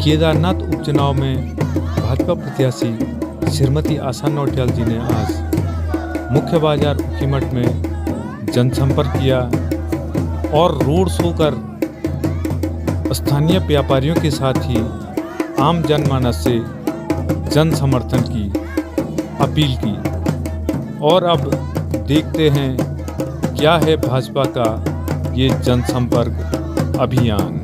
केदारनाथ उपचुनाव में भाजपा प्रत्याशी श्रीमती आशा नौटियाल जी ने आज मुख्य बाजार ऊखीमठ में जनसंपर्क किया और रोड शो कर स्थानीय व्यापारियों के साथ ही आम जनमानस से जन समर्थन की अपील की। और अब देखते हैं क्या है भाजपा का ये जनसंपर्क अभियान।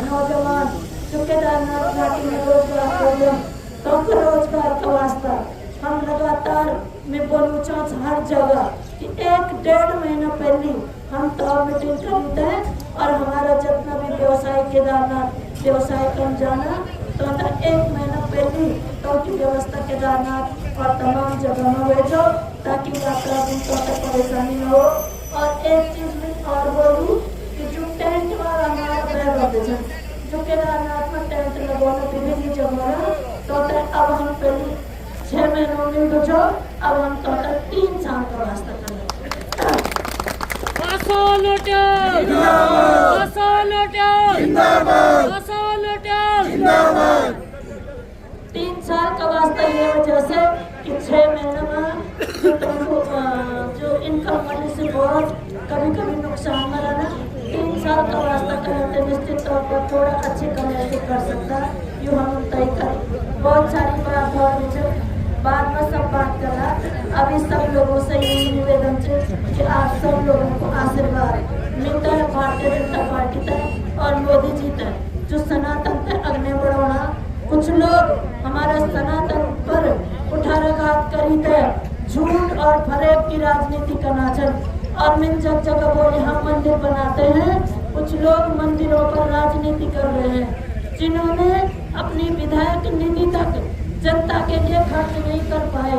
नौजवान जो केदारनाथ घाटी में रोजगार प्रोग्राम तो रोजगार का वास्ता हम लगातार में बोलू चाँच हर जगह कि 1-1.5 महीना पहले हम तो मीटिंग खरीदे और हमारा जितना भी व्यवसाय केदारनाथ व्यवसाय कम जाना तो 1 महीना पहले तो की व्यवस्था केदारनाथ और तमाम जगह में भेजो ताकि यात्रा दिन तो परेशानी न हो। और एक चीज में और बोलूँ कि जो टेंट वाला हमारा बैग जो केदारनाथ में टेंट लगाना विभिन्न जगह तो अब हम पहले 6 महीनों में बुझो अब हम तो 3 साल का वास्ता करें। 3 साल का वास्ता ये वजह से कि 6 महीने में जो इनकम मनी से बहुत कभी नुकसान में रहना 3 साल का वास्ता करें तो निश्चित तौर पर थोड़ा अच्छे कमाई कर सकता है। यूँ हम तय करें बहुत सारी बात और बाद में सब बात करा। अभी सब लोगों से यही निवेदन है कि आप सब लोगों को आशीर्वाद मिलता है भारतीय जनता पार्टी तक और मोदी जी तक जो सनातन तक अग्नि बढ़ाना। कुछ लोग हमारे सनातन पर कुठाराघात करी थे झूठ और फरेब की राजनीति का नाचन और मिल जगह बोले हम मंदिर बनाते हैं। कुछ लोग मंदिरों पर राजनीति कर रहे हैं जिन्होंने अपनी विधायक निधि तक जनता के लिए खर्च नहीं कर पाए।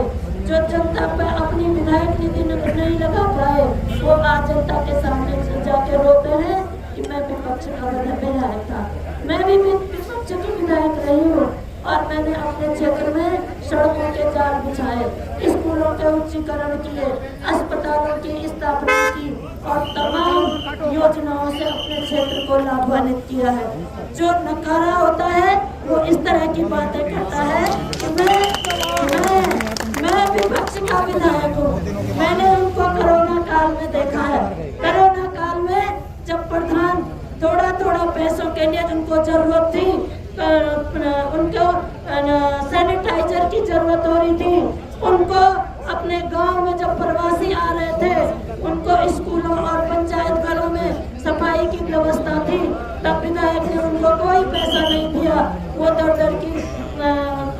जो जनता पर अपनी विधायक निधि नहीं लगा पाए वो आज जनता के सामने से जाके रोते हैं कि मैं विपक्ष का विधायक था। मैं भी विपक्ष की विधायक रही हूँ और मैंने अपने क्षेत्र में सड़कों के जाल बिछाए, स्कूलों के उच्चीकरण किए, अस्पतालों की स्थापना की और तमाम योजनाओं से अपने क्षेत्र को लाभान्वित किया है। जो नकारा होता है वो इस तरह की बातें करता है कि मैं विपक्ष का विधायक हूँ। मैंने उनको कोरोना काल में देखा है। कोरोना काल में जब प्रधान थोड़ा पैसों के लिए जिनको जरूरत थी उनको सैनिटाइजर की जरूरत हो रही थी, उनको अपने गांव में जब प्रवासी आ रहे थे उनको स्कूलों और पंचायत घरों में सफाई की व्यवस्था थी तब विधायक ने उनको कोई पैसा नहीं दिया। वो दर की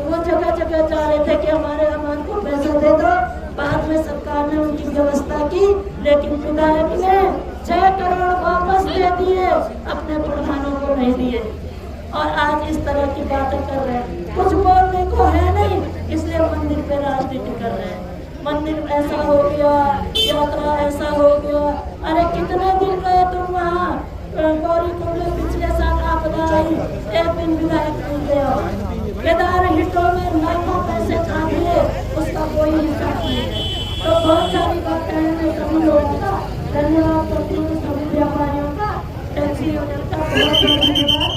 वो जगह जा रहे थे कि हमारे अमान को पैसा दे दो। बाद में सरकार ने उनकी व्यवस्था की लेकिन विधायक ने 6 करोड़ वापस दे दिए, अपने प्रधानों को नहीं दिए और आज इस तरह की बातें कर रहे हैं। कुछ बोलने को है नहीं इसलिए मंदिर पे राजनीति कर रहे हैं। मंदिर ऐसा हो गया, यात्रा ऐसा हो गया। अरे कितने दिन गए तुम वहाँ गौरी कुंड में? पिछले साल आपदा आई, एक दिन विधायक नहीं गया। केदार हिटों में लाखों पैसे खा लिए, उसका कोई हिसाब नहीं है। तो बहुत सारी बातें हैं सभी लोगों का धन्यवाद करती हूँ, सभी व्यापारियों का, टैक्सी यूनियन का बहुत धन्यवाद।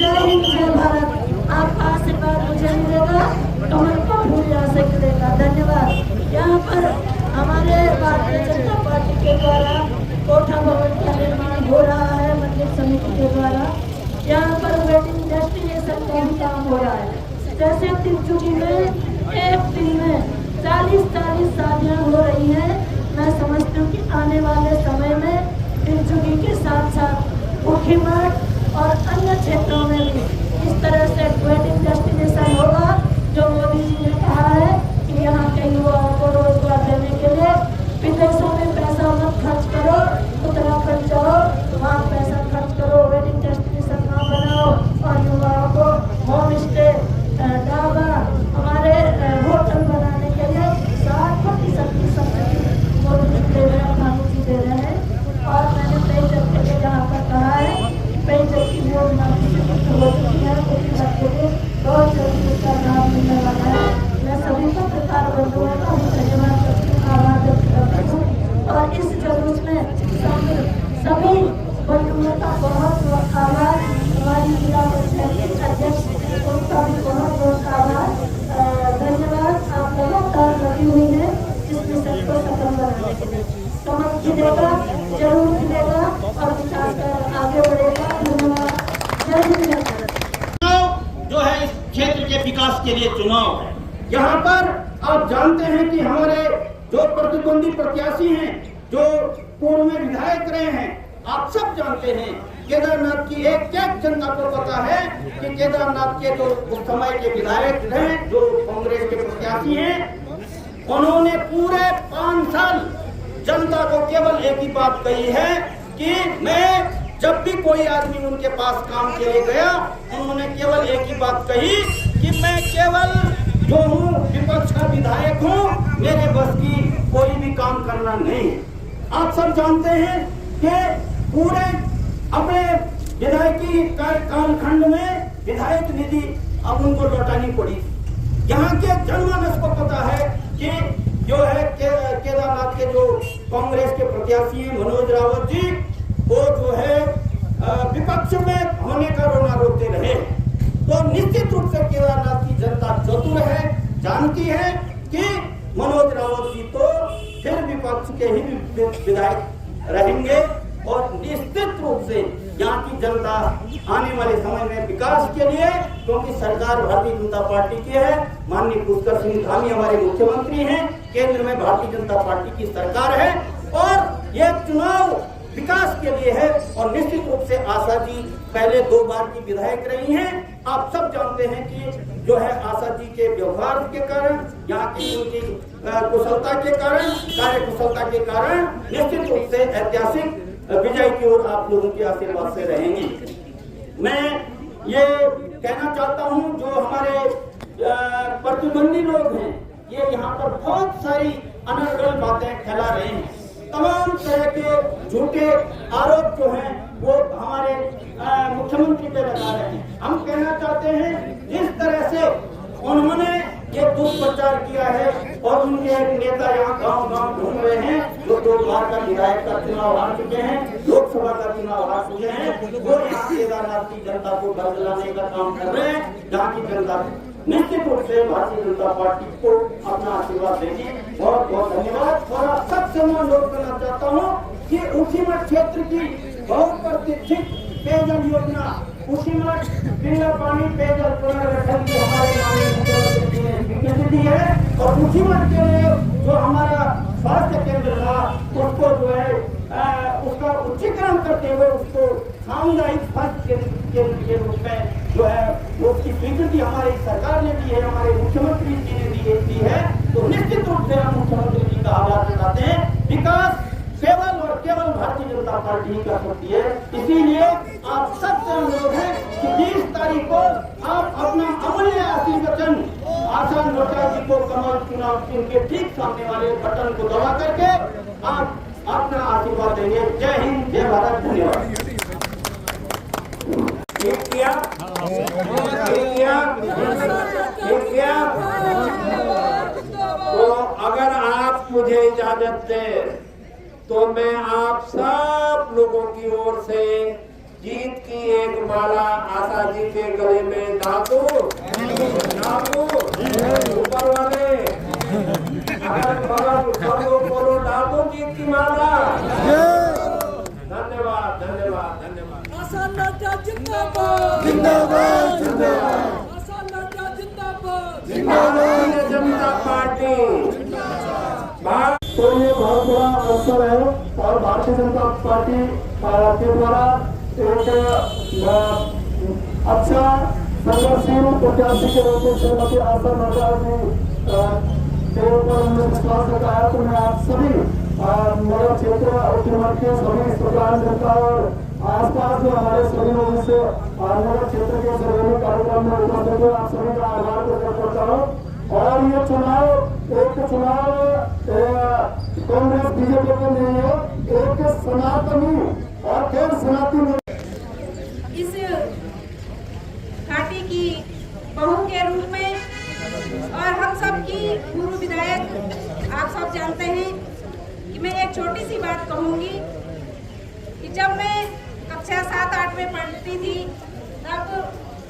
जय हिंद जय भारत। आपका आशीर्वाद मुझे मिलेगा, कमल को भूलिया से मिलेगा। धन्यवाद। यहाँ पर हमारे भारतीय जनता पार्टी के द्वारा कोठा भवन का निर्माण हो रहा है मंदिर समिति के द्वारा। यहाँ पर वेडिंग डेस्टिनेशन का भी काम हो रहा है। जैसे तिलचुकी में एक दिन में 40 शादियाँ हो रही हैं। मैं समझती हूँ कि आने वाले समय में तिलचुकी के साथ साथ ऊखीमठ और अन्य क्षेत्रों में भी इस इस तरह से वेडिंग डेस्टिनेशन होगा जो मोदी जी ने कहा है कि यहाँ के युवाओं को रोजगार देने के लिए विदेशों में पैसा मत खर्च करो, उत्तराखंड जाओ, वहाँ पैसा खर्च करो, वेडिंग डेस्टिनेशन वहाँ बनाओ और युवाओं को होम स्टे, ढाबा, हमारे होटल बनाने के लिए 60% की सब्सिडी मोदी जी दे रहे हैं, प्रधानमंत्री दे रहे हैं। और मैंने पेयजल के लिए जहाँ पर कहा है कि पेयजल की योजना हो चुकी है, उसके लिए बहुत जल्दी उसका लाभ मिलने वाला है। मैं सभी पत्रकार बंधुओं का धन्यवाद करती हूँ, आभार व्यक्त करती हूँ और इस जुलूस में सभी बंधुओं का बहुत बहुत आभार। हमारी जिला पंचायत अध्यक्ष उनका भी बहुत बहुत आभार, धन्यवाद। आप लगातार लगी हुई है इस मिशन को सफल बनाने के लिए। समझ खिलेगा, जरूर खिलेगा और विकास कर आगे बढ़ेगा। धन्यवाद। जय हिंद। जो है इस क्षेत्र के विकास के लिए चुनाव है। यहाँ पर आप जानते हैं कि हमारे जो प्रतिद्वंदी प्रत्याशी हैं, जो पूर्व में विधायक रहे हैं, आप सब जानते हैं केदारनाथ की एक जनता को पता है कि केदारनाथ के जो उस समय के विधायक रहे, जो कांग्रेस के प्रत्याशी हैं, उन्होंने पूरे 5 साल जनता को केवल एक ही बात कही है कि मैं जब भी कोई आदमी उनके पास काम के लिए गया, उन्होंने केवल एक ही बात कही कि मैं केवल जो हूँ विपक्ष का विधायक हूँ, मेरे बस की कोई भी काम करना नहीं। आप सब जानते हैं कि पूरे अपने विधायकी कालखंड में विधायक निधि अब उनको लौटानी पड़ी। यहाँ के जनमानस को पता है कि जो है केदारनाथ के जो कांग्रेस के प्रत्याशी हैं मनोज रावत जी, वो जो है विपक्ष में होने का रोना रोते रहे। तो निश्चित रूप से केदारनाथ की जनता चतुर है, जानती है कि मनोज रावत जी तो फिर विपक्ष के ही विधायक रहेंगे और निश्चित रूप से यहाँ की जनता आने वाले समय में विकास के लिए, क्योंकि सरकार भारतीय जनता पार्टी की है, माननीय पुष्कर सिंह धामी हमारे मुख्यमंत्री हैं, केंद्र में भारतीय जनता पार्टी की सरकार है और ये चुनाव विकास के लिए है। और निश्चित रूप से आशा जी पहले 2 बार की विधायक रही हैं। आप सब जानते हैं कि जो है आशा जी के व्यवहार के कारण, यहाँ की उनकी कुशलता के कारण, कार्य कुशलता के कारण निश्चित रूप से ऐतिहासिक विजय की ओर आप लोगों के आशीर्वाद से रहेंगी। मैं ये कहना चाहता हूँ, जो हमारे प्रतिद्वंदी लोग हैं, ये यहाँ पर बहुत सारी अनर्गल बातें फैला रहे हैं। तमाम तरह के झूठे आरोप जो हैं वो हमारे मुख्यमंत्री पे लगा रहे हैं। हम कहना चाहते हैं, जिस तरह से उन्होंने ये दुष्प्रचार किया है और उनके एक नेता यहाँ गांव-गांव घूम रहे हैं, जो 2 बार का विधायक का चुनाव हार चुके हैं, लोकसभा का चुनाव हार चुके हैं, वो यहाँ केदारनाथ की जनता को डर दिलाने का काम कर रहे हैं। जहाँ की जनता निश्चित रूप से भारतीय जनता पार्टी को अपना आशीर्वाद देगी। बहुत बहुत धन्यवाद। और सबसे मैं अनुरोध करना चाहता हूँ कि ऊखीमठ क्षेत्र की बहुत प्रतीक्षित पेयजल योजना, ऊखीमठ पीना पानी पेयजल पुनर्गठन की हमारे माननीय मुख्यमंत्री ने स्वीकृति दी है और ऊखीमठ के लिए जो हमारा स्वास्थ्य केंद्र था, उसको जो है उसका उच्चीकरण करते हुए उसको सामुदायिक स्वास्थ्य केंद्र के रूप में जो है उसकी स्वीकृति हमारी सरकार ने दी है, हमारे मुख्यमंत्री जी ने दी है। तो निश्चित रूप से हम मुख्यमंत्री जी का आभार जताते हैं। विकास केवल और केवल भारतीय जनता पार्टी ही कर सकती है। इसीलिए आप सबसे अनुरोध है कि 20 तारीख को आप अपना अमूल्य आशीर्वचन आशा नोटा जी को कमल चुनाव चिन्ह के ठीक सामने वाले बटन को दबा करके आप अपना आशीर्वाद देंगे। जय हिंद, जय भारत, धन्यवाद। तो अगर आप मुझे इजाजत दें तो मैं आप सब लोगों की ओर से जीत की एक माला आशा जी के गले में डालू ऊपर वाले बोलो डालू जीत की माला। धन्यवाद धन्यवाद धन्यवाद। आशा नोटा जिंदाबाद जिंदाबाद जिंदाबाद। आशा नोटा जिंदाबाद भारतीय जनता पार्टी। तो ये बहुत बड़ा अवसर है और भारतीय जनता पार्टी के द्वारा एक अच्छा संघर्षशील प्रत्याशी के रूप में श्रीमती आशा नोटियाल जी के ऊपर हमने विश्वास रखाया। तो मैं आप सभी नगर क्षेत्र उत्तरमठ के सभी सरकार जनता और आसपास जो हमारे सभी लोगों से नगर क्षेत्र के सर्वेक्षण कार्यक्रम में उपस्थित हुए आप सभी का आभार प्रकट करता हूँ। और ये चुनाव कांग्रेस बीजेपी के नहीं है, एक सनातनी और गैर सनातनी इस घाटी की बहू के रूप में और हम सब की पूर्व विधायक आप सब जानते हैं कि मैं एक छोटी सी बात कहूंगी कि जब मैं कक्षा 7-8 में पढ़ती थी तब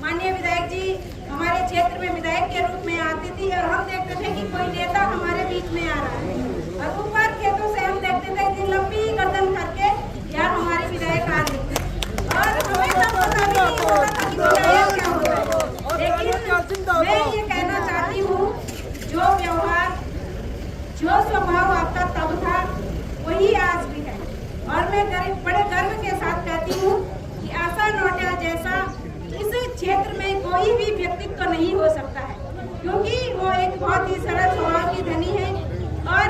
माननीय विधायक जी हमारे क्षेत्र में विधायक के रूप में आती थी और हम देखते थे कि कोई नेता हमारे बीच में आ रहा है और ऊपर खेतों से हम देखते थे कि लंबी गर्दन करके यार हमारे विधायक आ रहे थे और हमें तब पता भी नहीं होता था कि विधायक क्या होता है। लेकिन मैं ये कहना चाहती हूँ जो व्यवहार जो स्वभाव आपका तब था वही आज भी है और मैं बड़े गर्व के साथ कहती हूँ कि आशा नोटियाल जैसा इस क्षेत्र में कोई भी व्यक्तित्व नहीं हो सकता है क्योंकि वो एक बहुत ही सरल स्वभाव की धनी है और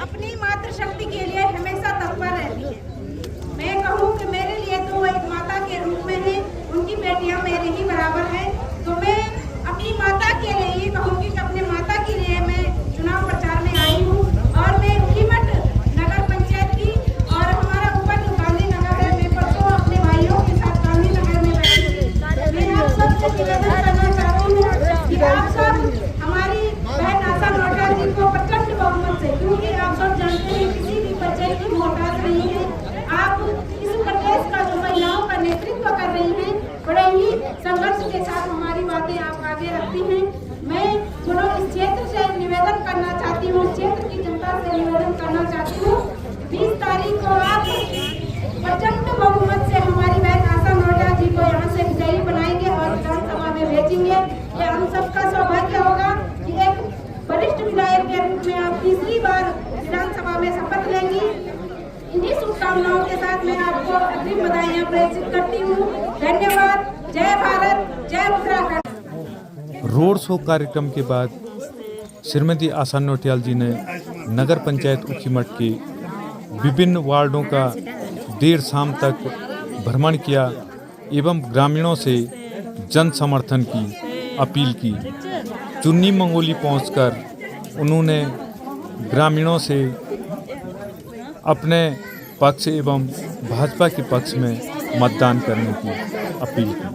अपनी मातृशक्ति के लिए हमेशा तत्पर रहती है। मैं कहूँ कि मेरे लिए तो वो एक माता के रूप में है, उनकी बेटियां मेरे ही बराबर है। तो मैं अपनी माता के लिए ये कहूँगी कि अपने माता के लिए मैं चुनाव प्रचार में आई हूँ और मैं उखीमठ नगर पंचायत की और हमारा ऊपर जो गांधी नगर है मैं परसों अपने भाइयों के साथ गांधी नगर में बैठी थी। मैं आप सबसे निवेदन करना चाहती हूँ कि आप सब हमारी बहन आशा नोटियाल जी को प्रचंड बहुमत से, क्योंकि आप सब जानते हैं किसी भी पंचायत की मोहताज नहीं है। आप इस प्रदेश का जो महिलाओं का नेतृत्व कर रही हैं बड़े ही संघर्ष के साथ हमारी बातें आप आगे रखती हैं। मैं दोनों इस क्षेत्र से निवेदन करना चाहती हूँ, क्षेत्र की जनता से निवेदन करना चाहती हूँ 20 तारीख को आप प्रचंड बहुमत से हमारी बहन आशा नोटियाल जी को यहाँ से विजयी बनाएंगे और विधानसभा में भेजेंगे। ये हम सबका सौभाग्य होगा कि एक वरिष्ठ विधायक के रूप में आप तीसरी बार विधानसभा में शपथ लेंगी। इन्हीं शुभकामनाओं के साथ मैं आपको अग्रिम बधाइयाँ प्रेषित करती हूँ। धन्यवाद। जय भारत, जय उत्तराखंड। रोड शो कार्यक्रम के बाद श्रीमती आशा नोटियाल जी ने नगर पंचायत ऊखीमठ के विभिन्न वार्डों का देर शाम तक भ्रमण किया एवं ग्रामीणों से जन समर्थन की अपील की। चुन्नी मंगोली पहुंचकर उन्होंने ग्रामीणों से अपने पक्ष एवं भाजपा के पक्ष में मतदान करने की अपील की।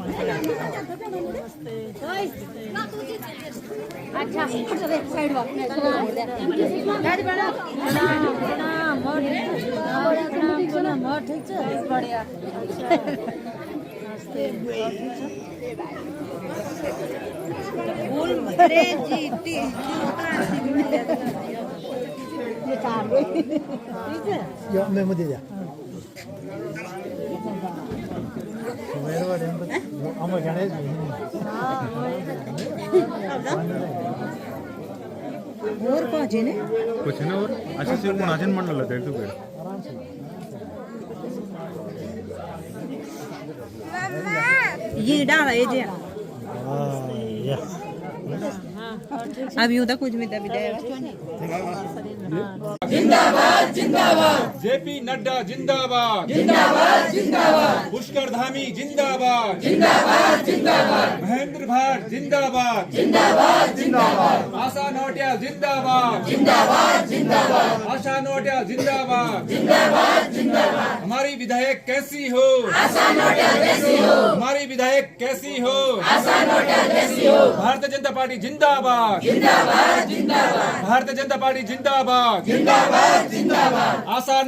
मैं मुझे जा और पाँचे ने कुछ ना और अच्छा से कोणाचे म्हणलं ते तू बेड ये डाला ये जे अब यूं तक कुछ में दबी दे जिंदाबाद जिंदाबाद जेपी नड्डा जिंदाबाद जिंदाबाद जिंदाबाद पुष्कर धामी जिंदाबाद जिंदाबाद जिंदाबाद महेंद्र भाट जिंदाबाद जिंदाबाद जिंदाबाद आशा नोटियाल जिंदाबाद जिंदाबाद जिंदाबाद आशा नोटियाल जिंदाबाद जिंदाबाद जिंदाबाद हमारी विधायक कैसी हो आशा नोटियाल कैसी हो हमारी विधायक कैसी हो आशा नोटियाल कैसी हो भारतीय जनता पार्टी जिंदाबाद जिंदाबाद जिंदाबाद भारतीय जनता पार्टी जिंदाबाद जिंदाबाद जिंदाबाद आशा